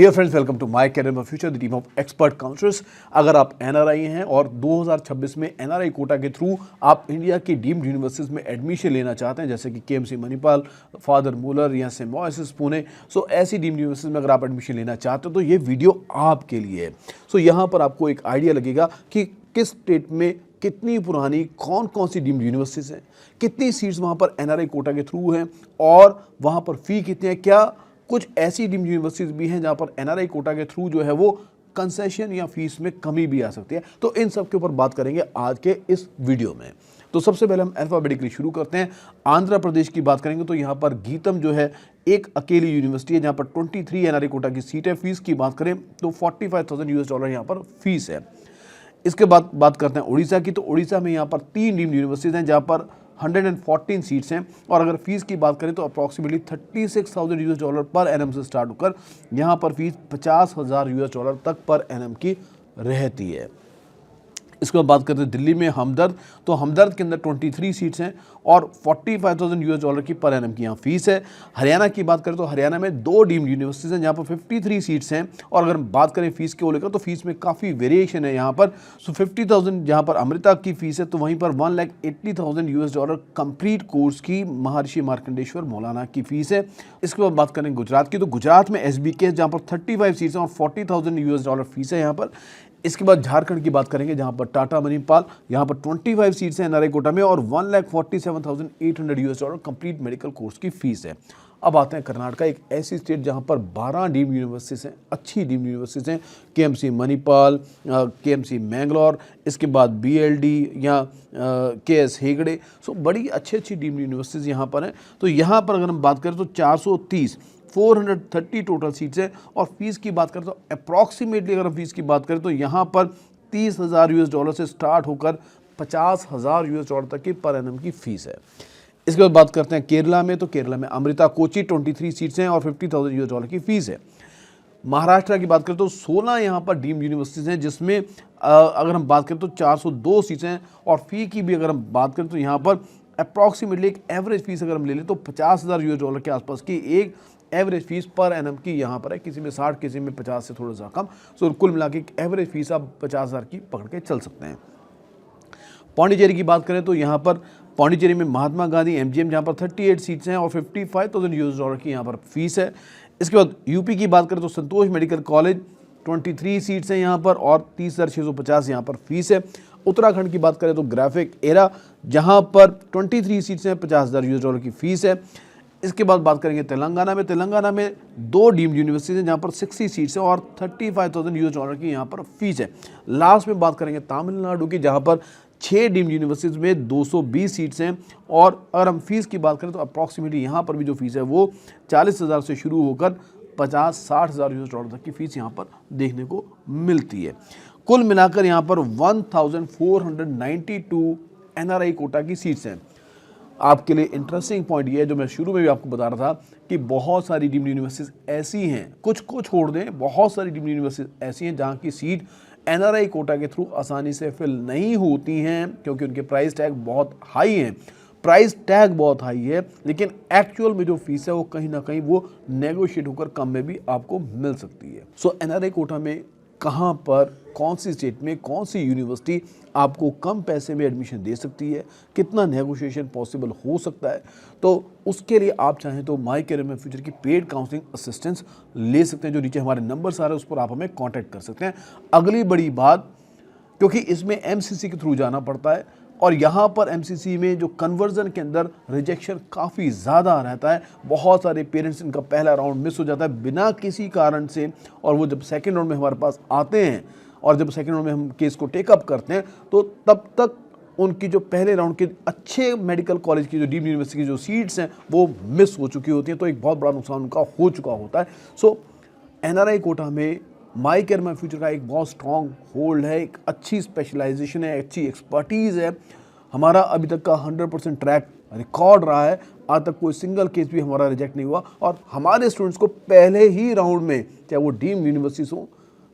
Dear friends, welcome to my career my future, the team of expert counsellors. अगर आप NRI हैं और 2026 में एनआरआई कोटा के थ्रू आप इंडिया की डीम्ड यूनिवर्सिटीज़ में एडमिशन लेना चाहते हैं, जैसे कि केएमसी मणिपाल, फादर मूलर या सिम्बायोसिस पुणे, सो ऐसी डीम्ड यूनिवर्सिटीज़ में अगर आप एडमिशन लेना चाहते हो तो ये वीडियो आपके लिए है। सो यहाँ पर आपको एक आइडिया लगेगा कि किस स्टेट में कितनी पुरानी कौन कौन सी डीम्ड यूनिवर्सिटीज़ हैं, कितनी सीट्स वहाँ पर एनआरआई कोटा के थ्रू हैं और वहाँ पर फ़ी कितनी है। क्या कुछ ऐसी डीम्ड यूनिवर्सिटीज़ भी हैं जहाँ पर एनआरआई कोटा के थ्रू जो है वो कंसेशन या फीस में कमी भी आ सकती है। तो इन सब के ऊपर बात करेंगे आज के इस वीडियो में। तो सबसे पहले हम अल्फाबेटिकली शुरू करते हैं। आंध्र प्रदेश की बात करेंगे तो यहाँ पर गीतम जो है एक अकेली यूनिवर्सिटी है जहाँ पर 23 एनआरआई कोटा की सीट है। फीस की बात करें तो $45,000 यहाँ पर फीस है। इसके बाद बात करते हैं उड़ीसा की। तो उड़ीसा में यहाँ पर 3 डीम्ड यूनिवर्सिटीज़ हैं जहाँ पर 114 सीट्स हैं और अगर फीस की बात करें तो अप्रॉक्सीमेटली $36,000 पर एनएम से स्टार्ट होकर यहाँ पर फीस $50,000 तक पर एनएम की रहती है। इसके बाद बात करते हैं दिल्ली में हमदर्द। तो हमदर्द के अंदर 23 सीट्स हैं और $45,000 की पर एनएम की यहाँ फीस है। हरियाणा की बात करें तो हरियाणा में 2 डीम्ड यूनिवर्सिटीज़ हैं जहाँ पर 53 सीट्स हैं और अगर बात करें फीस के लेकर तो फीस में काफ़ी वेरिएशन है यहाँ पर। सो 50,000 जहाँ पर अमृता की फीस है तो वहीं पर $1,80,000 कंप्लीट कोर्स की महर्षि मार्कंडेश्वर मौलाना की फीस है। इसके बाद बात करें गुजरात की। तो गुजरात में एसबीके जहाँ पर 35 सीट्स हैं और $40,000 फीस है यहाँ पर। इसके बाद झारखंड की बात करेंगे जहां पर टाटा मणिपाल, यहां पर 25 सीट्स हैं एनआरआई कोटा में और $1,47,800 कंप्लीट मेडिकल कोर्स की फीस है। अब आते हैं कर्नाटका, एक ऐसी स्टेट जहां पर 12 डीम्ड यूनिवर्सिटीज़ हैं, अच्छी डीम्ड यूनिवर्सिटीज़ हैं। केएमसी मणिपाल, केएमसी मैंगलोर, इसके बाद बीएलडी या केएस हेगड़े, सो बड़ी अच्छी डीम्ड यूनिवर्सिटीज़ यहाँ पर हैं। तो यहाँ पर अगर हम बात करें तो 430 टोटल सीट्स हैं और फीस की बात करें तो अप्रॉक्सीमेटली अगर हम फीस की बात करें तो यहाँ पर $30,000 से स्टार्ट होकर $50,000 तक की पर एनएम की फीस है। इसके बाद बात करते हैं केरला में। तो केरला में अमृता कोची 23 सीट्स हैं और $50,000 की फीस है। महाराष्ट्र की बात करें तो 16 यहाँ पर डीम्ड यूनिवर्सिटीज़ हैं जिसमें अगर हम बात करें तो 402 सीट्स हैं और फ़ी की भी अगर हम बात करें तो यहाँ पर अप्रॉक्सीमेटली एक एवरेज फीस अगर हम ले लें तो $50,000 के आसपास की एक एवरेज फीस पर एनएम की यहाँ पर है। किसी में 60, किसी में 50 से थोड़ा सा कम। सो कुल मिला के एवरेज फीस आप 50,000 की पकड़ के चल सकते हैं। पौंडीचेरी की बात करें तो यहाँ पर पौंडीचेरी में महात्मा गांधी एमजीएम जहाँ पर 38 सीट्स हैं और $55,000 की यहाँ पर फीस है। इसके बाद यूपी की बात करें तो संतोष मेडिकल कॉलेज 23 सीट्स हैं यहाँ पर और 30,650 यहाँ पर फीस है। उत्तराखंड की बात करें तो ग्राफिक एरा जहाँ पर 23 सीट्स हैं, $50,000 की फीस है। इसके बाद बात करेंगे तेलंगाना में। तेलंगाना में 2 डीम्ड यूनिवर्सिटीज़ हैं जहाँ पर 60 सीट्स हैं और $35,000 की यहाँ पर फीस है। लास्ट में बात करेंगे तमिलनाडु की जहाँ पर 6 डीम्ड यूनिवर्सिटीज़ में 220 सीट्स हैं और अगर हम फीस की बात करें तो अप्रॉक्सीमेटली यहाँ पर भी जो फीस है वो 40,000 से शुरू होकर 50-60,000 तक की फीस यहाँ पर देखने को मिलती है। कुल मिलाकर यहाँ पर 1,492 एनआरआई कोटा की सीट्स हैं। आपके लिए इंटरेस्टिंग पॉइंट ये है जो मैं शुरू में भी आपको बता रहा था कि बहुत सारी डीम्ड यूनिवर्सिटीज़ ऐसी हैं, कुछ को छोड़ दें, बहुत सारी डीम्ड यूनिवर्सिटीज़ ऐसी हैं जहाँ की सीट एनआरआई कोटा के थ्रू आसानी से फिल नहीं होती हैं क्योंकि उनके प्राइस टैग बहुत हाई हैं। प्राइस टैग बहुत हाई है लेकिन एक्चुअल में जो फीस है वो कहीं ना कहीं वो नेगोशिएट होकर कम में भी आपको मिल सकती है। सो एनआरआई कोटा में कहाँ पर, कौन सी स्टेट में, कौन सी यूनिवर्सिटी आपको कम पैसे में एडमिशन दे सकती है, कितना नेगोशिएशन पॉसिबल हो सकता है, तो उसके लिए आप चाहें तो माय कैरियर माय फ्यूचर की पेड काउंसलिंग असिस्टेंस ले सकते हैं। जो नीचे हमारे नंबर्स आ रहे हैं उस पर आप हमें कांटेक्ट कर सकते हैं। अगली बड़ी बात, क्योंकि इसमें एमसीसी के थ्रू जाना पड़ता है और यहाँ पर एमसीसी में जो कन्वर्जन के अंदर रिजेक्शन काफ़ी ज़्यादा रहता है। बहुत सारे पेरेंट्स इनका पहला राउंड मिस हो जाता है बिना किसी कारण से और वो जब सेकेंड राउंड में हमारे पास आते हैं और जब सेकेंड राउंड में हम केस को टेकअप करते हैं तो तब तक उनकी जो पहले राउंड के अच्छे मेडिकल कॉलेज की जो डीम्ड यूनिवर्सिटी की जो सीट्स हैं वो मिस हो चुकी होती हैं। तो एक बहुत बड़ा नुकसान उनका हो चुका होता है। सो एनआरआई कोटा में माय कैरियर माय फ्यूचर का एक बहुत स्ट्रॉन्ग होल्ड है, एक अच्छी स्पेशलाइजेशन है, अच्छी एक्सपर्टीज़ है। हमारा अभी तक का 100% ट्रैक रिकॉर्ड रहा है। आज तक कोई सिंगल केस भी हमारा रिजेक्ट नहीं हुआ और हमारे स्टूडेंट्स को पहले ही राउंड में, चाहे वो डीम्ड यूनिवर्सिटीज़ हों,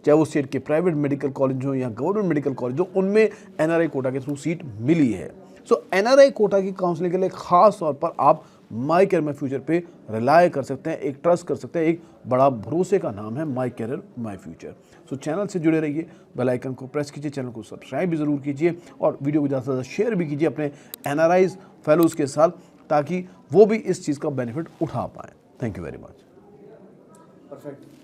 चाहे वो स्टेट के प्राइवेट मेडिकल कॉलेज हो या गवर्नमेंट मेडिकल कॉलेज हो, उनमें एनआरआई कोटा के थ्रू सीट मिली है। सो एनआरआई कोटा की काउंसलिंग के लिए खास तौर पर आप माई कैरियर माई फ्यूचर पे रिलाय कर सकते हैं, एक ट्रस्ट कर सकते हैं। एक बड़ा भरोसे का नाम है my career my future. So channel से जुड़े रहिए, बेल आइकन को प्रेस कीजिए, चैनल को सब्सक्राइब भी ज़रूर कीजिए और वीडियो को ज़्यादा से ज़्यादा शेयर भी कीजिए अपने एनआरआईज फेलोज़ के साथ, ताकि वो भी इस चीज़ का बेनिफिट उठा पाएँ। Thank you very much. Perfect.